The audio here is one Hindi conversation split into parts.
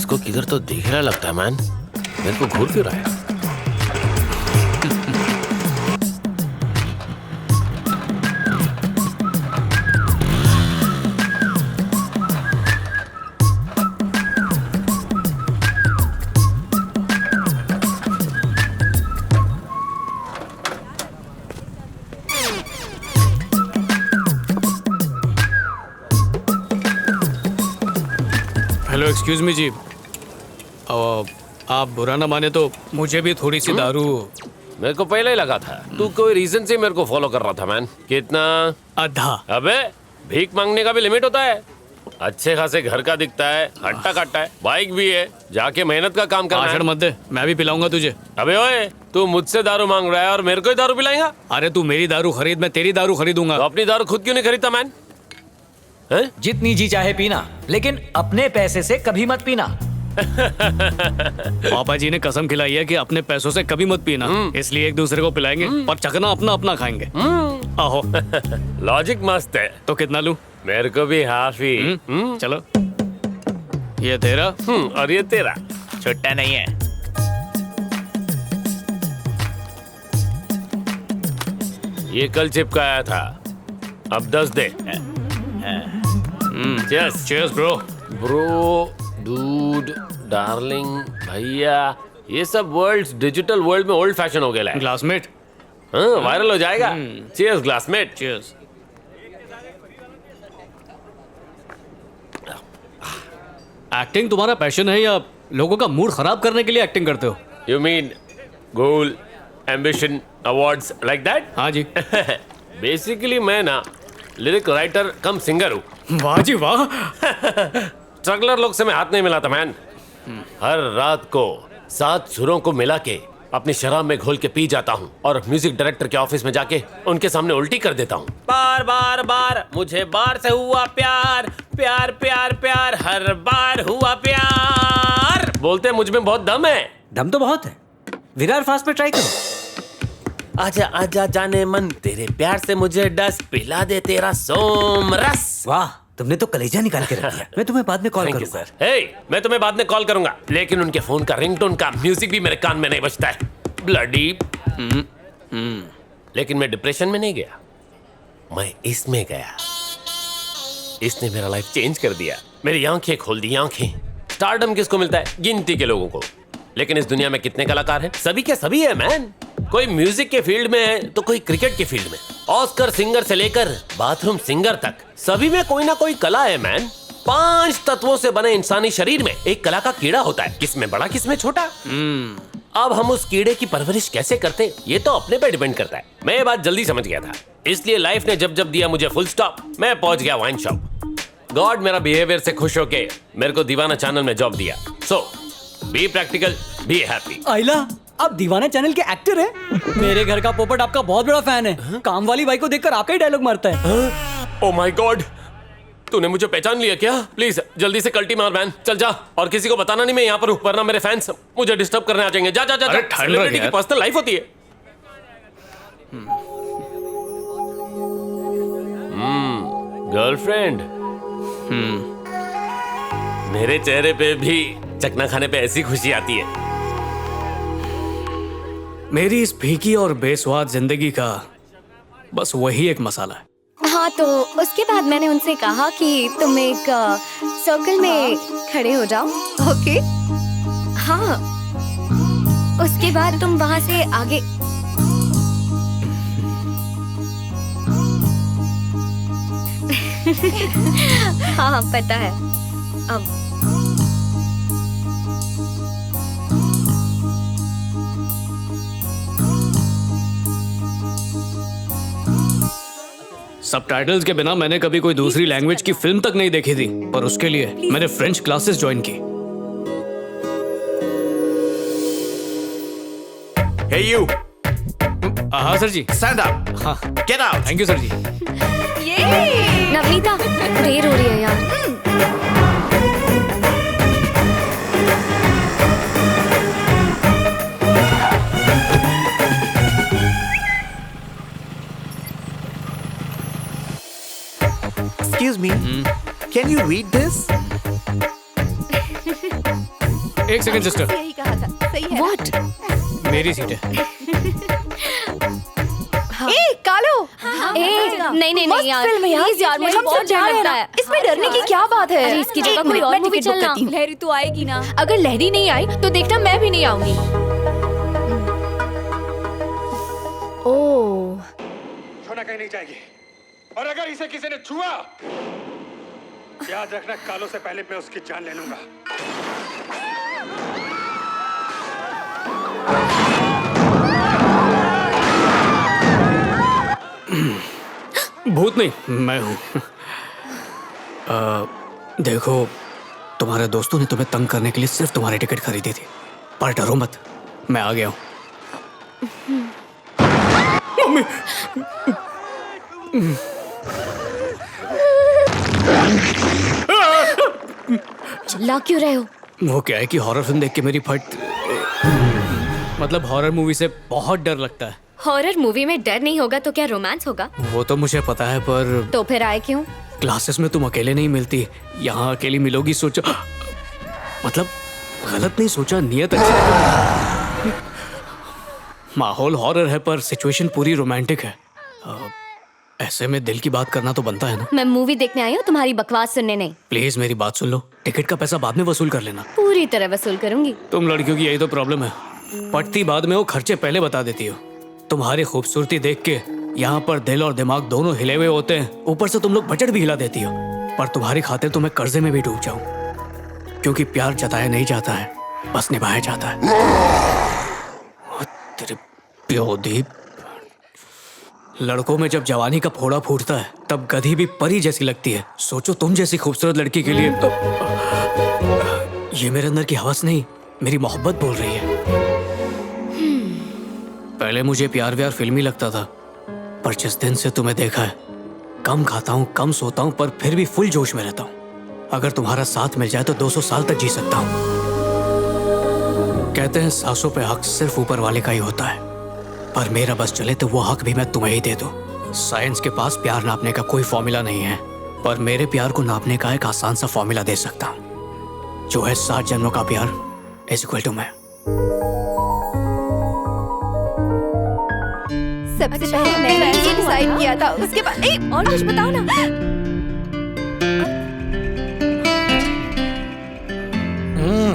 इसको किधर तो दिख रहा लगता है मैन, मेरे को घूर क्यों रहा है? हेलो एक्सक्यूज मी जी, आप बुरा ना माने तो मुझे भी थोड़ी सी दारू। मेरे को पहले ही लगा था तू कोई रीजन से मेरे को फॉलो कर रहा था मैन। कितना? आधा। अबे भीख मांगने का भी लिमिट होता है। अच्छे खासे घर का दिखता है, हट्टा कट्टा है, बाइक भी है, जाके मेहनत का काम करना भाषण है। मत दे, मैं भी पिलाऊंगा तुझे। अबे ओए, तू मुझसे दारू मांग रहा है और मेरे को ही दारू पिलाएगा? अरे तू मेरी दारू खरीद, मैं तेरी दारू खरीदूंगा। तो अपनी दारू खुद क्यों नहीं खरीदता मैन? हैं? जितनी जी चाहे पीना, लेकिन अपने पैसे से कभी मत पीना। पापा जी ने कसम खिलाई है कि अपने पैसों से कभी मत पीना, इसलिए एक दूसरे को पिलाएंगे पर चखना अपना अपना खाएंगे। आहो। लॉजिक मस्त है। तो कितना लूं? मेरे को भी हाफ ही। चलो, ये तेरा। और ये तेरा। छुट्टा नहीं है। ये कल चिपकाया था, अब 10 दे। Cheers. Cheers bro. Bro, dude, darling, भैया, ये सब वर्ल्ड डिजिटल वर्ल्ड में ओल्ड फैशन हो गया है। ग्लासमेट। हाँ, वायरल हो जाएगा। Cheers glassmate. चीयर्स। एक्टिंग तुम्हारा पैशन है या लोगों का मूड खराब करने के लिए एक्टिंग करते हो? You mean goal, ambition, awards like that? हाँ जी। बेसिकली मैं ना लिरिक राइटर कम सिंगर हूँ। वाह जी वाह। स्ट्रगलर लोग से मैं हाथ नहीं मिलाता मैन। हर रात को 7 सुरों को मिला के अपनी शराब में घोल के पी जाता हूँ और म्यूजिक डायरेक्टर के ऑफिस में जाके उनके सामने उल्टी कर देता हूँ। बार बार बार मुझे बार से हुआ प्यार, प्यार प्यार प्यार, हर बार हुआ प्यार। बोलते मुझ में बहुत दम है। दम तो बहुत है। विरार फास्ट पे ट्राई करो। आजा आजा जाने मन, तेरे प्यार से मुझे डस, पिला दे तेरा सोम रस। वाह, तुमने तो कलेजा निकाल के रख दिया। मैं तुम्हें बाद में कॉल थैंक यू करूंगा। सर। हे, मैं तुम्हें बाद में कॉल करूंगा, लेकिन उनके फोन का रिंगटोन का म्यूजिक भी मेरे कान में नहीं बजता है। ब्लडी। लेकिन मैं डिप्रेशन में नहीं गया, मैं इसमें गया। इसने मेरा लाइफ चेंज कर दिया, मेरी आंखें खोल दी आंखें। स्टारडम किसको मिलता है? गिनती के लोगों को। लेकिन इस दुनिया में कितने कलाकार हैं? सभी के सभी है मैन। कोई म्यूजिक के फील्ड में है तो कोई क्रिकेट के फील्ड में। ऑस्कर सिंगर से लेकर बाथरूम सिंगर तक सभी में कोई ना कोई कला है मैन। 5 तत्वों से बने इंसानी शरीर में एक कला का कीड़ा होता है, किसमें बड़ा किसमें छोटा। अब हम उस कीड़े की परवरिश कैसे करते, ये तो अपने पे डिपेंड करता है। मैं ये बात जल्दी समझ गया था, इसलिए लाइफ ने जब जब दिया मुझे फुल स्टॉप, मैं पहुंच गया वाइन शॉप। गॉड मेरा बिहेवियर से खुश होके मेरे को दीवाना चैनल में जॉब दिया। सो बी प्रैक्टिकल, बी हैप्पी। आइला, आप दीवाना चैनल के एक्टर हैं? मेरे घर का पोपट आपका बहुत बड़ा फैन है। काम वाली बाई को देखकर आपका ही डायलॉग मारता है। ओ माय गॉड, तूने मुझे पहचान लिया क्या? प्लीज जल्दी से कल्टी मार मैन, चल जा। और किसी को बताना नहीं मैं यहाँ पर हूँ, वरना मेरे फैंस मुझे डिस्टर्ब करने आ जाएंगे। जा जा जा। अरे ठंड सेलिब्रिटी लगे की पर्सनल लाइफ होती है। गर्लफ्रेंड। मेरे चेहरे पे भी चकना खाने पे ऐसी खुशी आती है। मेरी इस फीकी और बेस्वाद जिंदगी का बस वही एक मसाला है। हाँ, तो उसके बाद मैंने उनसे कहा कि तुम एक सर्कल में खड़े हो जाओ। ओके? हाँ, उसके बाद तुम वहां से आगे। हाँ पता है। अब सबटाइटल्स के बिना मैंने कभी कोई दूसरी लैंग्वेज की फिल्म तक नहीं देखी थी, पर उसके लिए मैंने फ्रेंच क्लासेस ज्वाइन की। Hey you, हाँ सर जी। stand up. हाँ, Get out. Thank you sir जी। नवनीता, देर हो रही है यार। Excuse me. Can you read this? एक सेकंड सिस्टर, यही कहा था, सही है। व्हाट? मेरी सीट है। ए कालो, नहीं नहीं नहीं यार, फिल्म है यार, प्लीज यार, मुझे हम बहुत सब जा डर रहे हैं लगता ना। है। इसमें डरने की क्या बात है? अरे इसकी जगह एक कोई मिनट, और मैं मूवी टिकट बुक चलना। करती हूँ। लहरी तो आएगी ना? अगर लहरी नहीं आई तो देखना मैं भी नहीं आऊंगी। ओह, सोना कहीं नहीं जाएगी, और अगर इसे किसी ने छुआ, याद रखना कालों से पहले मैं उसकी जान ले लूंगा। भूत नहीं, मैं हूँ। देखो, तुम्हारे दोस्तों ने तुम्हें तंग करने के लिए सिर्फ तुम्हारी टिकट खरीदी थी, पर डरो मत, मैं आ गया हूँ। मम्मी! चिल्ला क्यों रहे हो? वो क्या है कि हॉरर फिल्म देख के मेरी फट, मतलब हॉरर मूवी से बहुत डर लगता है। हॉरर मूवी में डर नहीं होगा तो क्या रोमांस होगा? वो तो मुझे पता है, पर तो फिर आए क्यों? क्लासेस में तुम अकेले नहीं मिलती, यहाँ अकेली मिलोगी सोचा, मतलब गलत नहीं सोचा, नियत अच्छी है। माहौल हॉरर है पर सिचुएशन पूरी रोमांटिक है। ऐसे में दिल की बात करना तो बनता है ना। मैं मूवी देखने आई हूँ, तुम्हारी बकवास सुनने नहीं। प्लीज मेरी बात सुन लो, टिकट का पैसा बाद में वसूल कर लेना। पूरी तरह वसूल करूंगी। तुम लड़कियों की यही तो प्रॉब्लम है, पटती बाद में हो, खर्चे पहले बता देती हो। तुम्हारी खूबसूरती देख के यहाँ पर दिल और दिमाग दोनों हिले हुए होते हैं, ऊपर से तुम लोग बजट भी हिला देती हो। पर तुम्हारी खातिर तो मैं कर्जे में भी डूब जाऊं, क्योंकि प्यार जताया नहीं जाता है, बस निभाया जाता है। तेरे प्योदी, लड़कों में जब जवानी का फोड़ा फूटता है तब गधी भी परी जैसी लगती है। सोचो तुम जैसी खूबसूरत लड़की के लिए तो ये मेरे अंदर की हवस नहीं, मेरी मोहब्बत बोल रही है। पहले मुझे प्यार व्यार फिल्मी लगता था, पर जिस दिन से तुम्हें देखा है, कम खाता हूँ, कम सोता हूँ, पर फिर भी फुल जोश में रहता हूँ। अगर तुम्हारा साथ मिल जाए तो 200 साल तक जी सकता हूँ। कहते हैं सांसों पे हक सिर्फ ऊपर वाले का ही होता है, पर मेरा बस चले तो वो हक भी मैं तुम्हें ही दे दूं। साइंस के पास प्यार नापने का कोई फॉर्मूला नहीं है, पर मेरे प्यार को नापने का एक आसान सा फॉर्मूला दे सकता हूँ, जो है 7 जन्मों का प्यार इज इक्वल टू मैं। सबसे पहले मैंने ये डिसाइड किया था, उसके बाद और कुछ बताओ ना।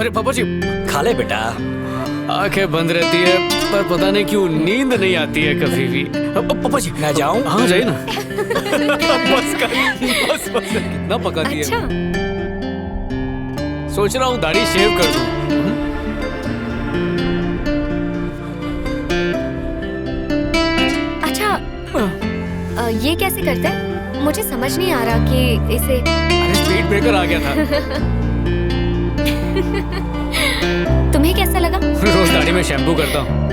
अरे पापा जी, खा ले बेटा। आंखें बंद रहती है पर पता नहीं क्यों नींद नहीं आती है कभी भी। पापा जी मैं जाऊं? हाँ जाइए ना। बस कर, बस बस, कितना पका दिया। अच्छा, सोच रहा हूँ दाढ़ी शेव कर दूं। अच्छा, ये कैसे करते हैं? मुझे समझ नहीं आ रहा कि इसे। अरे स्पीड ब्रेकर आ गया था। तुम्हें कैसा लगा? रोज दाढ़ी में शैम्पू करता हूँ।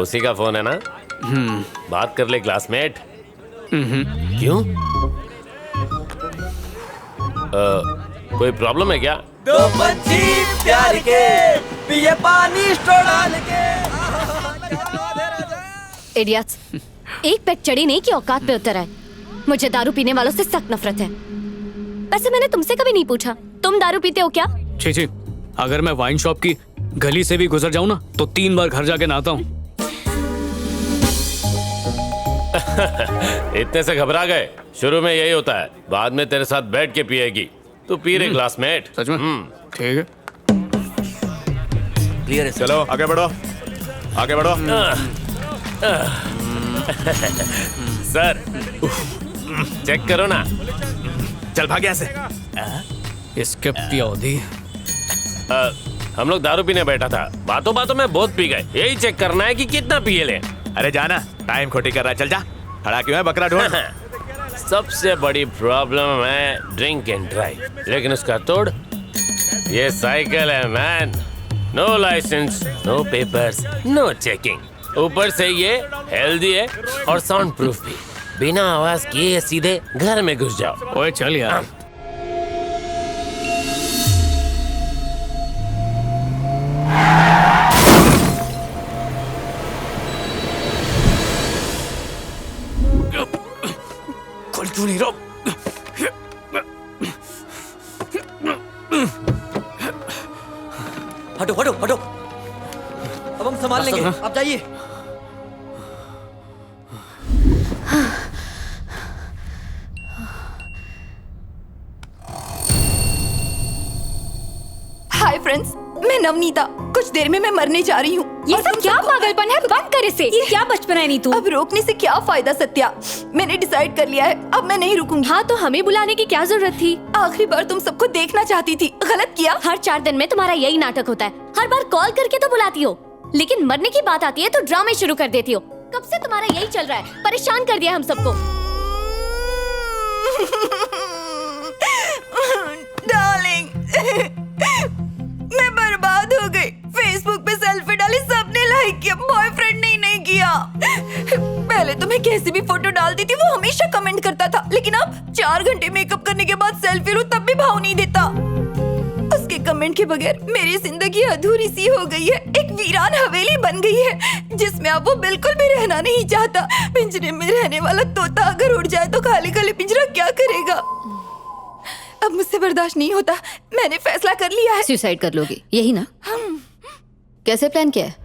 उसी का फोन है ना? बात कर ले क्लासमेट। क्यों? कोई प्रॉब्लम है क्या? दो पंछी प्यार के पिए पानी स्ट्रो डाल के। इडियट्स, एक पैक चढ़ी नहीं कि औकात पे उतर आए। मुझे दारू पीने वालों से सख्त नफरत है। वैसे मैंने तुमसे कभी नहीं पूछा, तुम दारू पीते हो क्या? छी छी, अगर मैं वाइन शॉप की गली से भी गुजर जाऊं ना तो 3 बार घर जाके नहाता हूँ। इतने से घबरा गए? शुरू में यही होता है, बाद में तेरे साथ बैठ के पिएगी। तू पी रे क्लासमेट। सच में? ठीक है। क्लियर है। चलो आगे बढ़ो, आगे बढ़ो। सर चेक करो ना। चल भाग यहाँ से। इसके प्योदी। हम लोग दारू पीने बैठा था, बातों बातों में बहुत पी गए। यही चेक करना है कि कितना पिए ले। अरे जाना, टाइम खोटी कर रहा है, चल जा। खड़ा क्यों है बकरा ढूंढ। सबसे बड़ी प्रॉब्लम है ड्रिंक एंड ड्राइव, लेकिन उसका तोड़ ये साइकिल है man. No licence, no papers, no checking. ऊपर से ये हेल्दी है और साउंड प्रूफ भी। बिना आवाज किए सीधे घर में घुस जाओ। ओए चल यार। खोल क्यों नहीं रहा? हटो हटो हटो, अब हम संभाल लेंगे, आप जाइए। हाय फ्रेंड्स, मैं नवनीता। कुछ देर में मैं मरने जा रही हूँ। ये सब क्या पागलपन है? बंद कर इसे। ये क्या बचपन है नीतू? अब रोकने से क्या फायदा सत्या, मैंने डिसाइड कर लिया है, अब मैं नहीं रुकूंगी। हाँ तो हमें बुलाने की क्या जरूरत थी? आखिरी बार तुम सबको देखना चाहती थी, गलत किया। हर 4 दिन में तुम्हारा यही नाटक होता है। हर बार कॉल करके तो बुलाती हो, लेकिन मरने की बात आती है तो ड्रामे शुरू कर देती हो। कब से तुम्हारा यही चल रहा है? परेशान कर दिया हम सबको। डार्लिंग, मैं बर्बाद हो गई। फेसबुक पे सेल्फी डाली, सबने लाइक किया, बॉयफ्रेंड ने नहीं किया। पहले तो मैं कैसी भी फोटो डालती थी वो हमेशा कमेंट करता था, लेकिन अब 4 घंटे मेकअप करने के बाद सेल्फी लूं तब भी भाव नहीं देता। उसके कमेंट के बगैर मेरी जिंदगी अधूरी सी हो गई है, एक वीरान हवेली बन गई है जिसमें अब वो बिल्कुल भी रहना नहीं चाहता। पिंजरे में रहने वाला तोता अगर उड़ जाए तो खाली खाली पिंजरा क्या करेगा। अब मुझसे बर्दाश्त नहीं होता, मैंने फैसला कर लिया है। सुसाइड कर लोगी, यही ना? कैसे प्लान किया है?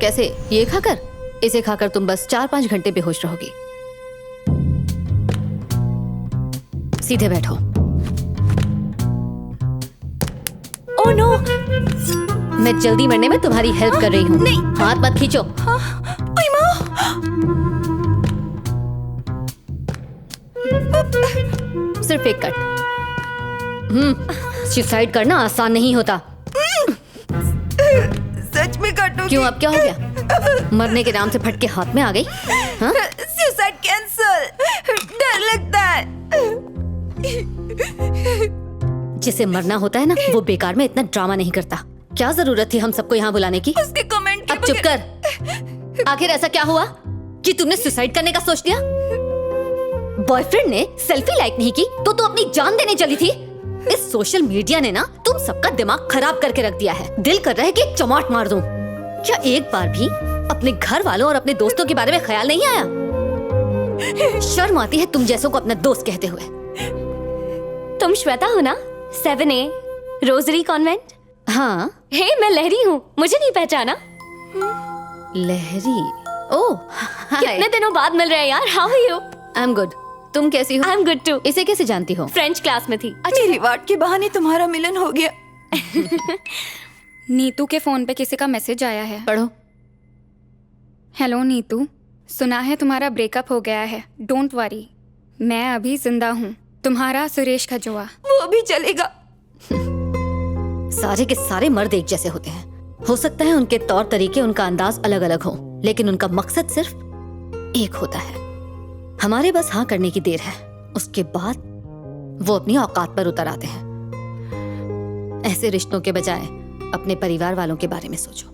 कैसे? ये खाकर? इसे खाकर तुम बस 4-5 घंटे बेहोश रहोगी। सीधे बैठो। ओह नो, मैं जल्दी मरने में तुम्हारी हेल्प कर रही हूँ। नहीं। हाथ मत खींचो। ओए माँ। सिर्फ एक कट। सुसाइड करना आसान नहीं होता। सच में काटोगी? क्यों, अब क्या हो गया? मरने के नाम से फटके हाथ में आ गई? हाँ? सुसाइड कैंसल, डर लगता है। जिसे मरना होता है ना, वो बेकार में इतना ड्रामा नहीं करता। क्या जरूरत थी हम सबको यहाँ बुलाने की? उसके कमेंट के अब चुप कर। आखिर ऐसा क्या हुआ कि तुमने सुसाइड करने का सोच लिया? बॉयफ्रेंड ने सेल्फी लाइक नहीं की तो तू अपनी जान देने चली थी। इस सोशल मीडिया ने ना तुम सबका दिमाग खराब करके रख दिया है। दिल कर रहा है कि एक चमाट मार दूं। क्या एक बार भी अपने घर वालों और अपने दोस्तों के बारे में ख्याल नहीं आया? शर्म आती है तुम जैसों को अपना दोस्त कहते हुए। तुम श्वेता हो ना? 7A rosary convent. हाँ। हे, मैं लहरी हूँ, मुझे नहीं पहचाना? लहरी? ओह, कितने दिनों बाद मिल रहे हैं यार। How are you? I am good. तुम कैसी हो? I am good too. इसे कैसे जानती हो? फ्रेंच क्लास में थी। मेरी वाट के बहाने तुम्हारा मिलन हो गया। नीतू के फोन पे किसी का मैसेज आया है। पढ़ो। हेलो नीतू, सुना है तुम्हारा ब्रेकअप हो गया है। डोंट वरी, मैं अभी जिंदा हूँ। तुम्हारा सुरेश खजोआ। वो भी चलेगा। सारे के सारे मर्द एक जैसे होते हैं। हो सकता है उनके तौर तरीके, उनका अंदाज अलग अलग हो, लेकिन उनका मकसद सिर्फ एक होता है। हमारे बस हाँ करने की देर है, उसके बाद वो अपनी औकात पर उतर आते हैं। ऐसे रिश्तों के बजाय अपने परिवार वालों के बारे में सोचो।